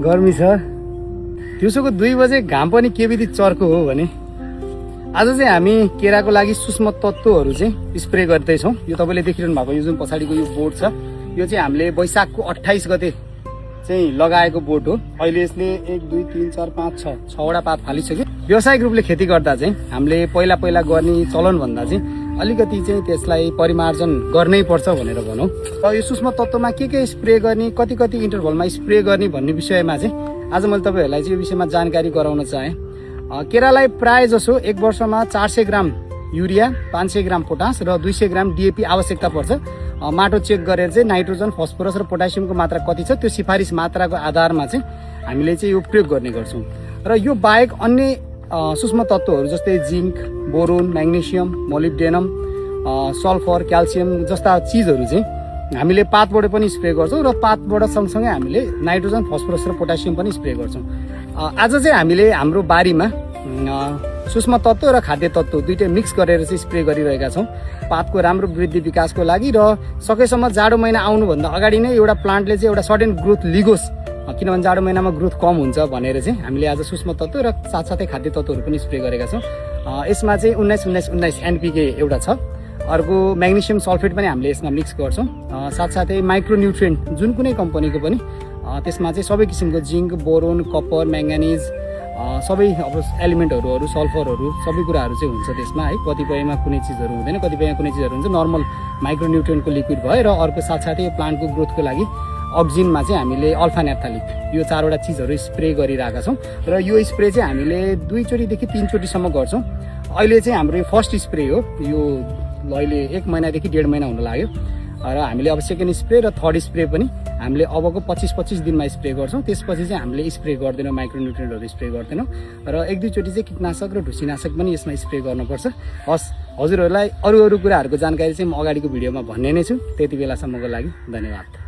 गर्मी छ दिउँसोको 2 बजे घाम पनि के विधि चर्को हो भने आज चाहिँ हामी केराको लागि सूक्ष्म तत्त्वहरू चाहिँ स्प्रे गर्दैछौँ। यो तपाईँले देखिरहनु भएको यो जुन पछाडिको यो बोट छ यो चाहिँ हामीले वैशाखको 28 गते चाहिँ लगाएको बोट हो। अहिले यसले 1 2 3 4 5 6 6वटा पात फालिसक्यो। व्यावसायिक रूपले खेती गर्दा चाहिँ हामीले पहिला गर्ने चलन भन्दा चाहिँ अलिकति चाहिँ त्यसलाई परिमार्जन गर्नै पर्छ भनेर भनौँ। र यो सूक्ष्म तत्त्वमा के स्प्रे गर्ने कति इन्टरभलमा स्प्रे गर्ने भन्ने विषयमा चाहिँ आज मैले तपाईँहरूलाई चाहिँ यो विषयमा जानकारी गराउन चाहेँ। केरालाई प्राय जसो 1 वर्षमा 400 ग्राम युरिया, 500 ग्राम पोटास र 200 ग्राम डिएपी आवश्यकता पर्छ। माटो चेक गरेर चाहिँ नाइट्रोजन, फस्फोरस र पोटासियमको मात्रा कति छ त्यो सिफारिस मात्राको आधारमा चाहिँ हामीले चाहिँ यो प्रयोग गर्ने गर्छौँ। र यो बाहेक अन्य सूक्ष्म तत्त्वहरू जस्तै zinc, boron, magnesium, molybdenum, sulphur, calcium जस्ता चिजहरू चाहिँ हामीले पातबाट पनि स्प्रे गर्छौँ र पातबाट सँगसँगै हामीले नाइट्रोजन, फस्फोरस र पोटासियम पनि स्प्रे गर्छौँ। आज चाहिँ हामीले हाम्रो बारीमा सूक्ष्म तत्त्व र खाद्य तत्त्व दुईटै मिक्स गरेर चाहिँ स्प्रे गरिरहेका छौँ पातको राम्रो वृद्धि विकासको लागि। र सकेसम्म जाडो महिना आउनुभन्दा अगाडि नै एउटा प्लान्टले चाहिँ एउटा सडन ग्रोथ लिगोस्, किनभने जाडो महिनामा ग्रोथ कम हुन्छ भनेर चाहिँ हामीले आज सूक्ष्म तत्त्व र साथसाथै खाद्य तत्त्वहरू पनि स्प्रे गरेका छौँ। यसमा चाहिँ 19-19-19 एनपिके एउटा छ। अर्को म्याग्नेसियम सल्फेट पनि हामीले यसमा मिक्स गर्छौँ। साथसाथै माइक्रोन्युट्रिएन्ट जुन कुनै कम्पनीको पनि त्यसमा चाहिँ सबै किसिमको जिङ्क, बोरोन, कपर, म्याङ्गानिज सबै अब एलिमेन्टहरू सल्फरहरू सबै कुराहरू चाहिँ हुन्छ त्यसमा है। कतिपयमा कुनै चिजहरू हुँदैन, कतिपयमा कुनै चिजहरू हुन्छ। नर्मल माइक्रोन्युट्रिएन्टको लिक्विड भयो र अर्को साथसाथै प्लान्टको ग्रोथको लागि अक्सिजनमा चाहिँ हामीले अल्फा न्याफ्थालिक यो 4वटा चिजहरू स्प्रे गरिरहेका छौँ। र यो स्प्रे चाहिँ हामीले 2 चोटिदेखि 3 चोटिसम्म गर्छौँ। अहिले चाहिँ हाम्रो यो फर्स्ट स्प्रे हो। यो अहिले 1 महिनादेखि 1.5 महिना हुन लाग्यो र हामीले अब सेकेन्ड स्प्रे र थर्ड स्प्रे पनि हामीले अबको 25-25 दिनमा स्प्रे गर्छौँ। त्यसपछि चाहिँ हामीले स्प्रे गर्दैनौँ, माइक्रोन्युट्रिएन्टहरू स्प्रे गर्दैनौँ र 1-2 चोटि चाहिँ कीटनाशक र ढुसीनाशक पनि यसमा स्प्रे गर्नुपर्छ। हस्, हजुरहरूलाई अरू कुराहरूको जानकारी चाहिँ म अगाडिको भिडियोमा भन्ने नै छु। त्यति बेलासम्मको लागि धन्यवाद।